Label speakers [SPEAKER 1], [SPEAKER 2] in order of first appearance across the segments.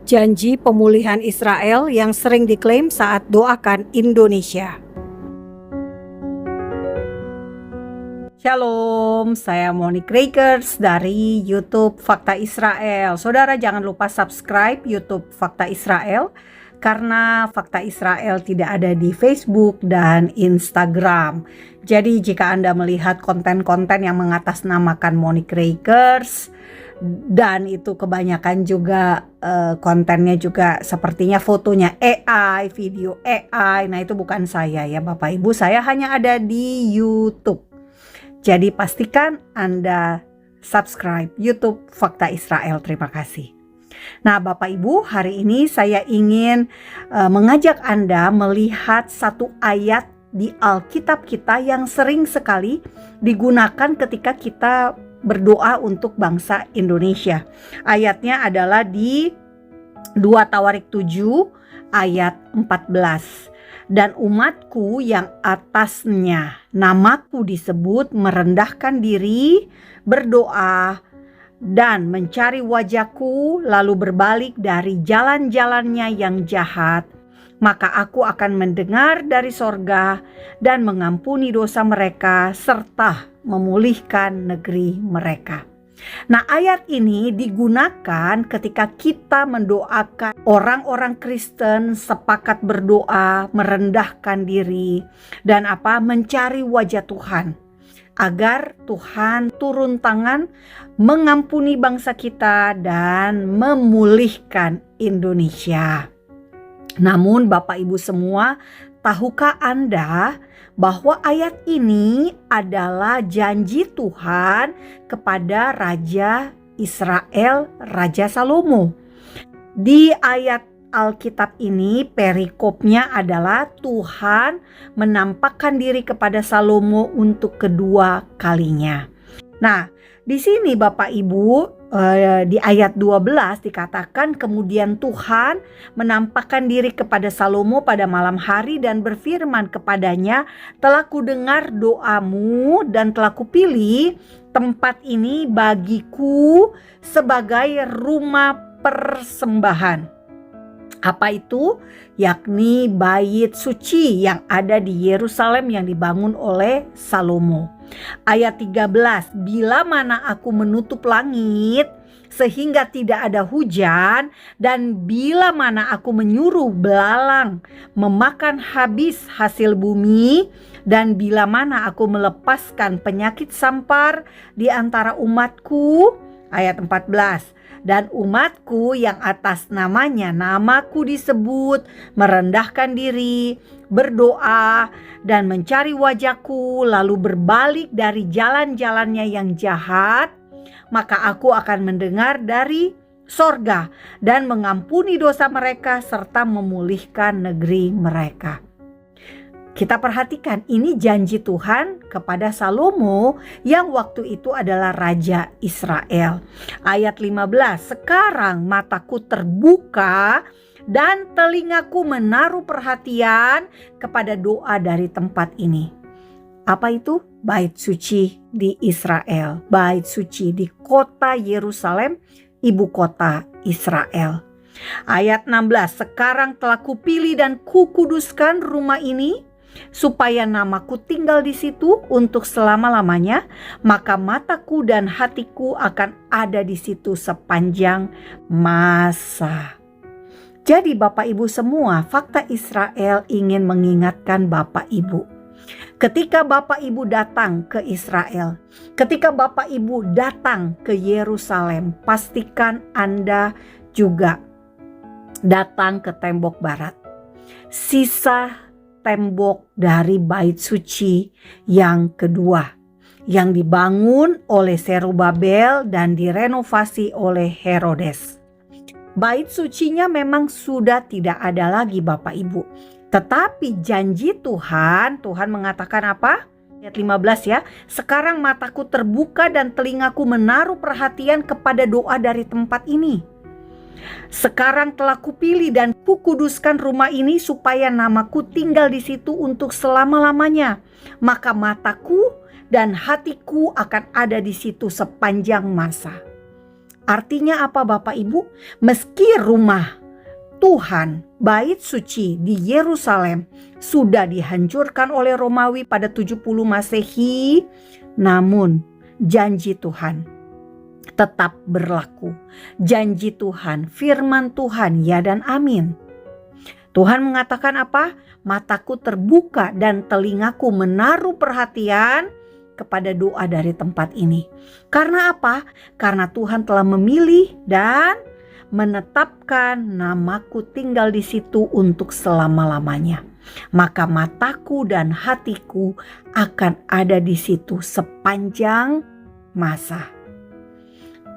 [SPEAKER 1] Janji pemulihan Israel yang sering diklaim saat doakan Indonesia. Shalom, saya Monique Rakers dari YouTube Fakta Israel. Saudara jangan lupa subscribe YouTube Fakta Israel karena Fakta Israel tidak ada di Facebook dan Instagram. Jadi jika Anda melihat konten-konten yang mengatasnamakan Monique Rakers dan itu kebanyakan juga kontennya juga sepertinya fotonya AI, video AI, nah itu bukan saya ya Bapak Ibu, saya hanya ada di YouTube. Jadi pastikan Anda subscribe YouTube Fakta Israel. Terima kasih. Nah Bapak Ibu, hari ini saya ingin mengajak Anda melihat satu ayat di Alkitab kita yang sering sekali digunakan ketika kita berdoa untuk bangsa Indonesia. Ayatnya adalah di 2 Tawarik 7 ayat 14. Dan umatku yang atasnya namaku disebut merendahkan diri, berdoa, dan mencari wajahku, lalu berbalik dari jalan-jalannya yang jahat, maka aku akan mendengar dari sorga dan mengampuni dosa mereka serta memulihkan negeri mereka. Nah, ayat ini digunakan ketika kita mendoakan orang-orang Kristen sepakat berdoa, merendahkan diri dan mencari wajah Tuhan agar Tuhan turun tangan mengampuni bangsa kita dan memulihkan Indonesia. Namun Bapak Ibu semua, tahukah Anda bahwa ayat ini adalah janji Tuhan kepada Raja Israel, Raja Salomo. Di ayat Alkitab ini perikopnya adalah Tuhan menampakkan diri kepada Salomo untuk kedua kalinya. Nah, di sini Bapak Ibu, di ayat 12 dikatakan kemudian Tuhan menampakkan diri kepada Salomo pada malam hari dan berfirman kepadanya, telah kudengar doamu dan telah kupilih tempat ini bagiku sebagai rumah persembahan. Apa itu? Yakni bait suci yang ada di Yerusalem yang dibangun oleh Salomo. Ayat 13, bila mana aku menutup langit sehingga tidak ada hujan, dan bila mana aku menyuruh belalang memakan habis hasil bumi, dan bila mana aku melepaskan penyakit sampar di antara umatku. Ayat 14, dan umatku yang atas namanya namaku disebut merendahkan diri, berdoa, dan mencari wajahku, lalu berbalik dari jalan-jalannya yang jahat, maka aku akan mendengar dari sorga dan mengampuni dosa mereka serta memulihkan negeri mereka. Kita perhatikan, ini janji Tuhan kepada Salomo yang waktu itu adalah Raja Israel. Ayat 15, sekarang mataku terbuka dan telingaku menaruh perhatian kepada doa dari tempat ini. Apa itu? Bait suci di Israel, bait suci di kota Yerusalem, ibu kota Israel. Ayat 16, sekarang telah kupilih dan kukuduskan rumah ini supaya namaku tinggal di situ untuk selama-lamanya, maka mataku dan hatiku akan ada di situ sepanjang masa. Jadi Bapak Ibu semua, Fakta Israel ingin mengingatkan Bapak Ibu, ketika Bapak Ibu datang ke Israel, ketika Bapak Ibu datang ke Yerusalem, pastikan Anda juga datang ke tembok barat. Sisa tembok dari bait suci yang kedua yang dibangun oleh Zerubabel dan direnovasi oleh Herodes. Bait sucinya memang sudah tidak ada lagi Bapak Ibu. Tetapi janji Tuhan mengatakan apa? Ayat 15 ya. Sekarang mataku terbuka dan telingaku menaruh perhatian kepada doa dari tempat ini. Sekarang telah kupilih dan kukuduskan rumah ini supaya namaku tinggal di situ untuk selama-lamanya. Maka mataku dan hatiku akan ada di situ sepanjang masa. Artinya apa Bapak Ibu? Meski rumah Tuhan, bait suci di Yerusalem sudah dihancurkan oleh Romawi pada 70 Masehi, namun janji Tuhan tetap berlaku. Janji Tuhan, firman Tuhan, ya dan amin. Tuhan mengatakan apa? Mataku terbuka dan telingaku menaruh perhatian kepada doa dari tempat ini. Karena apa? Karena Tuhan telah memilih dan menetapkan namaku tinggal di situ untuk selama-lamanya. Maka mataku dan hatiku akan ada di situ sepanjang masa.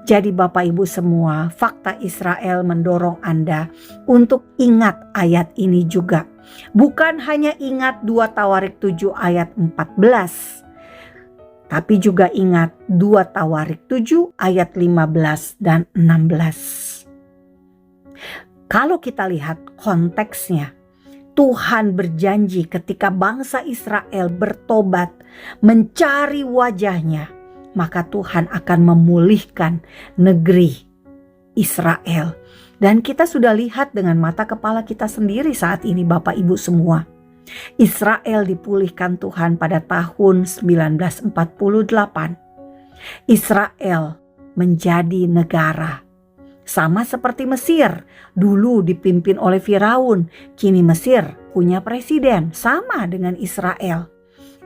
[SPEAKER 1] Jadi Bapak Ibu semua, Fakta Israel mendorong Anda untuk ingat ayat ini juga. Bukan hanya ingat 2 Tawarik 7 ayat 14. Tapi juga ingat 2 Tawarik 7 ayat 15 dan 16. Kalau kita lihat konteksnya, Tuhan berjanji ketika bangsa Israel bertobat, mencari wajahnya, maka Tuhan akan memulihkan negeri Israel. Dan kita sudah lihat dengan mata kepala kita sendiri saat ini Bapak Ibu semua. Israel dipulihkan Tuhan pada tahun 1948. Israel menjadi negara. Sama seperti Mesir, dulu dipimpin oleh Firaun, kini Mesir punya presiden, sama dengan Israel.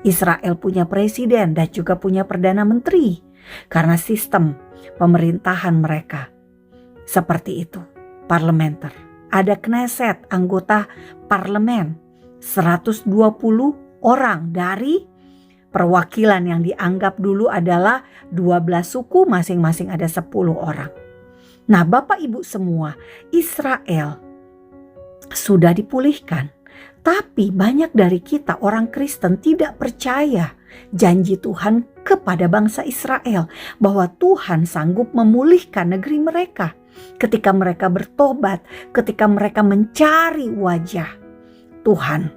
[SPEAKER 1] Israel punya presiden dan juga punya perdana menteri karena sistem pemerintahan mereka seperti itu, parlementer. Ada Knesset, anggota parlemen, 120 orang dari perwakilan yang dianggap dulu adalah 12 suku, masing-masing ada 10 orang. Nah Bapak Ibu semua, Israel sudah dipulihkan. Tapi banyak dari kita orang Kristen tidak percaya janji Tuhan kepada bangsa Israel. Bahwa Tuhan sanggup memulihkan negeri mereka. Ketika mereka bertobat, ketika mereka mencari wajah Tuhan.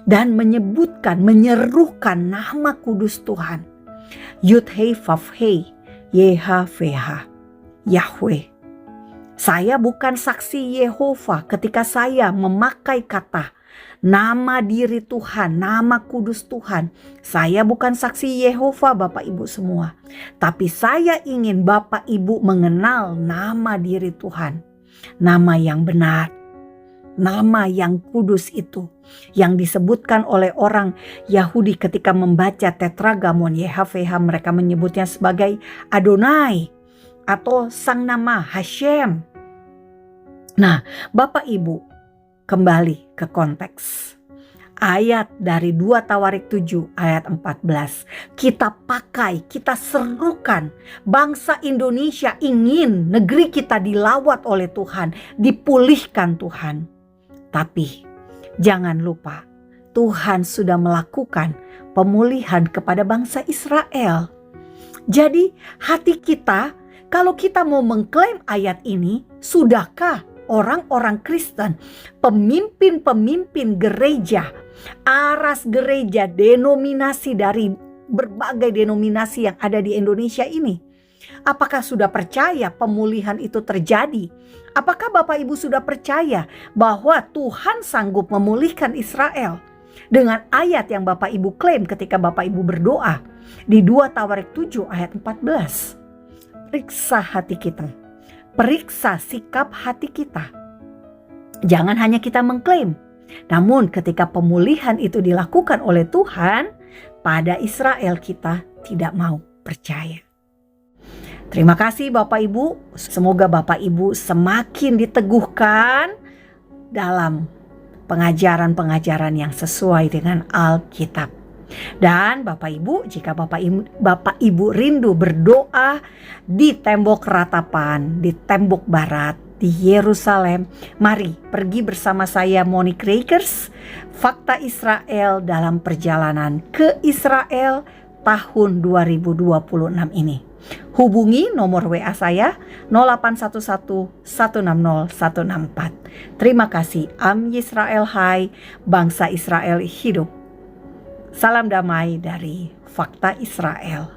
[SPEAKER 1] Dan menyebutkan, menyerukan nama kudus Tuhan. Yud-Hei Vav-Hei, Yeh-Ha-Veh-Ha. Yahweh. Saya bukan saksi Yehova ketika saya memakai kata nama diri Tuhan, nama kudus Tuhan. Saya bukan saksi Yehova Bapak Ibu semua. Tapi saya ingin Bapak Ibu mengenal nama diri Tuhan. Nama yang benar. Nama yang kudus itu. Yang disebutkan oleh orang Yahudi ketika membaca Tetragamon YHWH, mereka menyebutnya sebagai Adonai. Atau sang nama Hashem. Nah Bapak Ibu, kembali ke konteks. Ayat dari 2 Tawarik 7 ayat 14. Kita pakai, kita serukan. Bangsa Indonesia ingin negeri kita dilawat oleh Tuhan. Dipulihkan Tuhan. Tapi jangan lupa, Tuhan sudah melakukan pemulihan kepada bangsa Israel. Jadi hati kita, kalau kita mau mengklaim ayat ini, sudahkah orang-orang Kristen, pemimpin-pemimpin gereja, aras gereja, denominasi dari berbagai denominasi yang ada di Indonesia ini, apakah sudah percaya pemulihan itu terjadi? Apakah Bapak Ibu sudah percaya bahwa Tuhan sanggup memulihkan Israel? Dengan ayat yang Bapak Ibu klaim ketika Bapak Ibu berdoa di 2 Tawarik 7 ayat 14. Periksa hati kita, periksa sikap hati kita. Jangan hanya kita mengklaim, namun ketika pemulihan itu dilakukan oleh Tuhan, pada Israel kita tidak mau percaya. Terima kasih Bapak Ibu, semoga Bapak Ibu semakin diteguhkan dalam pengajaran-pengajaran yang sesuai dengan Alkitab. Dan Bapak Ibu, jika Bapak Ibu rindu berdoa di tembok ratapan, di tembok barat, di Yerusalem, mari pergi bersama saya Monique Rakers, Fakta Israel dalam perjalanan ke Israel tahun 2026 ini. Hubungi nomor WA saya 0811 160 164. Terima kasih. Am Yisrael Hai, bangsa Israel hidup. Salam damai dari Fakta Israel.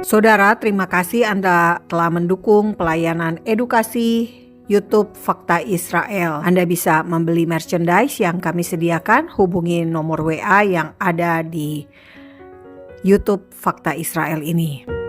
[SPEAKER 1] Saudara, terima kasih Anda telah mendukung pelayanan edukasi YouTube Fakta Israel. Anda bisa membeli merchandise yang kami sediakan, hubungi nomor WA yang ada di YouTube Fakta Israel ini.